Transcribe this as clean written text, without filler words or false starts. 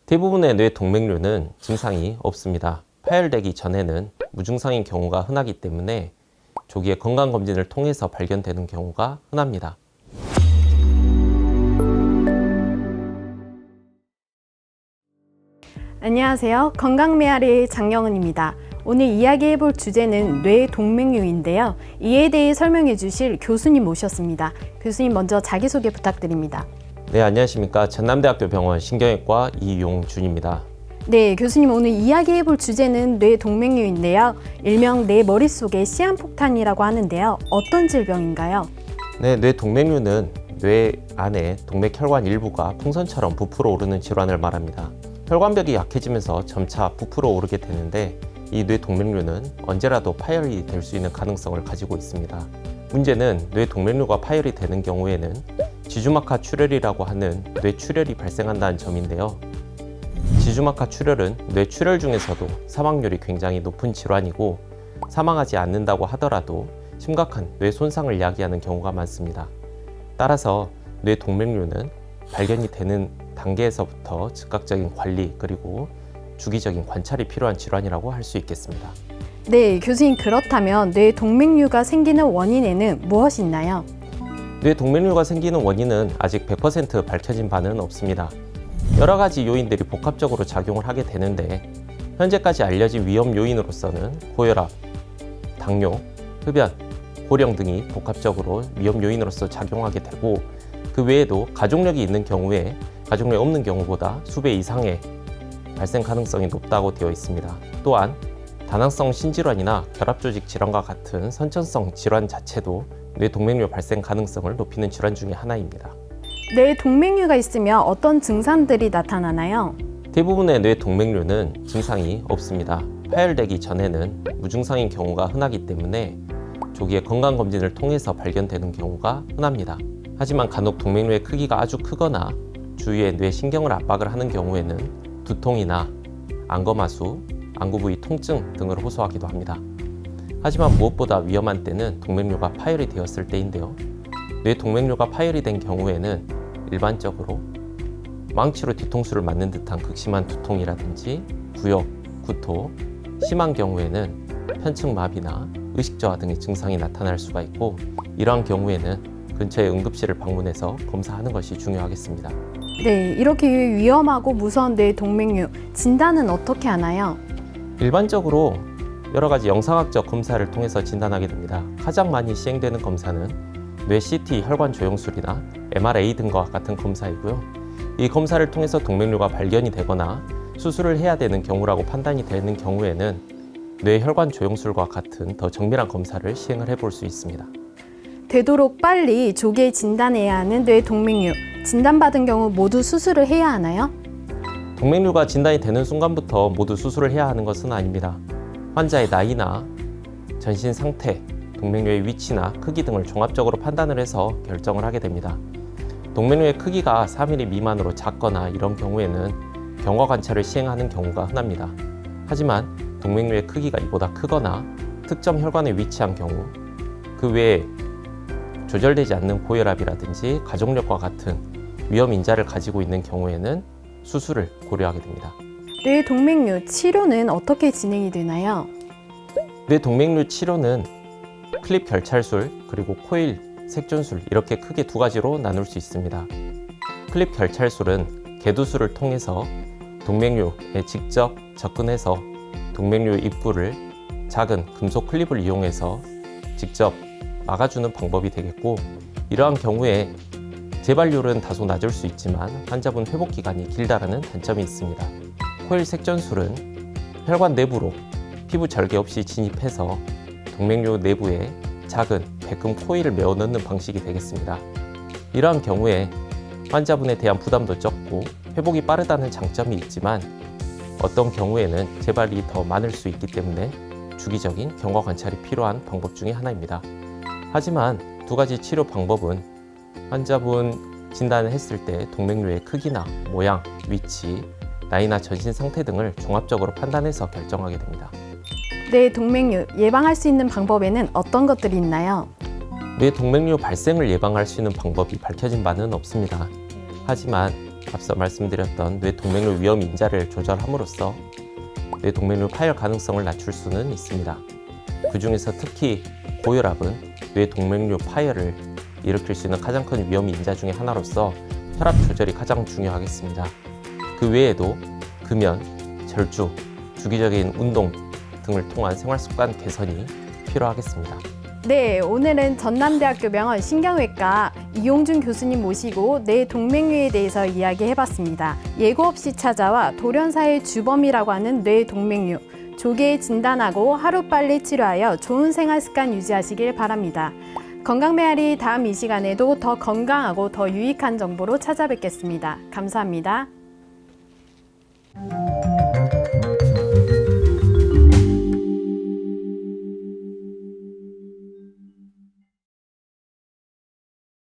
대부분의 뇌 동맥류는 증상이 없습니다. 파열되기 전에는 무증상인 경우가 흔하기 때문에 조기에 건강검진을 통해서 발견되는 경우가 흔합니다. 안녕하세요. 건강메아리의 장영은입니다. 오늘 이야기해볼 주제는 뇌 동맥류인데요. 이에 대해 설명해 주실 교수님 모셨습니다. 교수님 먼저 자기소개 부탁드립니다. 네, 안녕하십니까. 전남대학교 병원 신경외과 이용준입니다. 네, 교수님 오늘 이야기해볼 주제는 뇌 동맥류인데요. 일명 내 머릿속의 시한폭탄이라고 하는데요. 어떤 질병인가요? 네, 뇌 동맥류는 뇌 안에 동맥혈관 일부가 풍선처럼 부풀어 오르는 질환을 말합니다. 혈관벽이 약해지면서 점차 부풀어 오르게 되는데 이 뇌 동맥류는 언제라도 파열이 될 수 있는 가능성을 가지고 있습니다. 문제는 뇌 동맥류가 파열이 되는 경우에는 지주막하 출혈이라고 하는 뇌출혈이 발생한다는 점인데요. 지주막하 출혈은 뇌출혈 중에서도 사망률이 굉장히 높은 질환이고 사망하지 않는다고 하더라도 심각한 뇌 손상을 야기하는 경우가 많습니다. 따라서 뇌 동맥류는 발견이 되는 단계에서부터 즉각적인 관리 그리고 주기적인 관찰이 필요한 질환이라고 할 수 있겠습니다. 네, 교수님 그렇다면 뇌 동맥류가 생기는 원인에는 무엇이 있나요? 뇌 동맥류가 생기는 원인은 아직 100% 밝혀진 바는 없습니다. 여러 가지 요인들이 복합적으로 작용을 하게 되는데 현재까지 알려진 위험 요인으로서는 고혈압, 당뇨, 흡연, 고령 등이 복합적으로 위험 요인으로서 작용하게 되고 그 외에도 가족력이 있는 경우에 가족력이 없는 경우보다 수배 이상의 발생 가능성이 높다고 되어 있습니다. 또한 다낭성 신질환이나 결합조직 질환과 같은 선천성 질환 자체도 뇌 동맥류 발생 가능성을 높이는 질환 중에 하나입니다. 뇌 동맥류가 있으면 어떤 증상들이 나타나나요? 대부분의 뇌 동맥류는 증상이 없습니다. 파열되기 전에는 무증상인 경우가 흔하기 때문에 조기에 건강검진을 통해서 발견되는 경우가 흔합니다. 하지만 간혹 동맥류의 크기가 아주 크거나 주위에 뇌 신경을 압박을 하는 경우에는 두통이나 안검하수, 안구 부위 통증 등을 호소하기도 합니다. 하지만 무엇보다 위험한 때는 동맥류가 파열이 되었을 때인데요. 뇌 동맥류가 파열이 된 경우에는 일반적으로 망치로 뒤통수를 맞는 듯한 극심한 두통이라든지 부역, 구토, 심한 경우에는 편측마비나 의식저하 등의 증상이 나타날 수가 있고 이러한 경우에는 근처의 응급실을 방문해서 검사하는 것이 중요하겠습니다. 네, 이렇게 위험하고 무서운 뇌 동맥류, 진단은 어떻게 하나요? 일반적으로 여러 가지 영상학적 검사를 통해서 진단하게 됩니다. 가장 많이 시행되는 검사는 뇌 CT 혈관 조영술이나 MRA 등과 같은 검사이고요. 이 검사를 통해서 동맥류가 발견이 되거나 수술을 해야 되는 경우라고 판단이 되는 경우에는 뇌 혈관 조영술과 같은 더 정밀한 검사를 시행을 해볼 수 있습니다. 되도록 빨리 조기에 진단해야 하는 뇌 동맥류, 진단받은 경우 모두 수술을 해야 하나요? 동맥류가 진단이 되는 순간부터 모두 수술을 해야 하는 것은 아닙니다. 환자의 나이나 전신 상태, 동맥류의 위치나 크기 등을 종합적으로 판단을 해서 결정을 하게 됩니다. 동맥류의 크기가 4mm 미만으로 작거나 이런 경우에는 경과 관찰을 시행하는 경우가 흔합니다. 하지만 동맥류의 크기가 이보다 크거나 특정 혈관에 위치한 경우 그 외에 조절되지 않는 고혈압이라든지 가족력과 같은 위험 인자를 가지고 있는 경우에는 수술을 고려하게 됩니다. 뇌 동맥류 치료는 어떻게 진행이 되나요? 뇌 동맥류 치료는 클립 결찰술 그리고 코일 색존술 이렇게 크게 두 가지로 나눌 수 있습니다. 클립 결찰술은 개두술을 통해서 동맥류에 직접 접근해서 동맥류 입구를 작은 금속 클립을 이용해서 직접 막아주는 방법이 되겠고 이러한 경우에 재발률은 다소 낮을 수 있지만 환자분 회복 기간이 길다라는 단점이 있습니다. 코일 색전술은 혈관 내부로 피부 절개 없이 진입해서 동맥류 내부에 작은 백금 코일을 메어 넣는 방식이 되겠습니다. 이러한 경우에 환자분에 대한 부담도 적고 회복이 빠르다는 장점이 있지만 어떤 경우에는 재발이 더 많을 수 있기 때문에 주기적인 경과 관찰이 필요한 방법 중에 하나입니다. 하지만 두 가지 치료 방법은 환자분 진단을 했을 때 동맥류의 크기나 모양, 위치, 나이나 전신 상태 등을 종합적으로 판단해서 결정하게 됩니다. 뇌 동맥류 예방할 수 있는 방법에는 어떤 것들이 있나요? 뇌 동맥류 발생을 예방할 수 있는 방법이 밝혀진 바는 없습니다. 하지만 앞서 말씀드렸던 뇌동맥류 위험 인자를 조절함으로써 뇌동맥류 파열 가능성을 낮출 수는 있습니다. 그 중에서 특히 고혈압은 뇌동맥류 파열을 일으킬 수 있는 가장 큰 위험 인자 중에 하나로서 혈압 조절이 가장 중요하겠습니다. 그 외에도 금연, 절주, 주기적인 운동 등을 통한 생활 습관 개선이 필요하겠습니다. 네, 오늘은 전남대학교 병원 신경외과 이용준 교수님 모시고 뇌동맥류에 대해서 이야기해봤습니다. 예고 없이 찾아와 돌연사의 주범이라고 하는 뇌동맥류, 조기에 진단하고 하루빨리 치료하여 좋은 생활 습관 유지하시길 바랍니다. 건강메아리 다음 이 시간에도 더 건강하고 더 유익한 정보로 찾아뵙겠습니다. 감사합니다.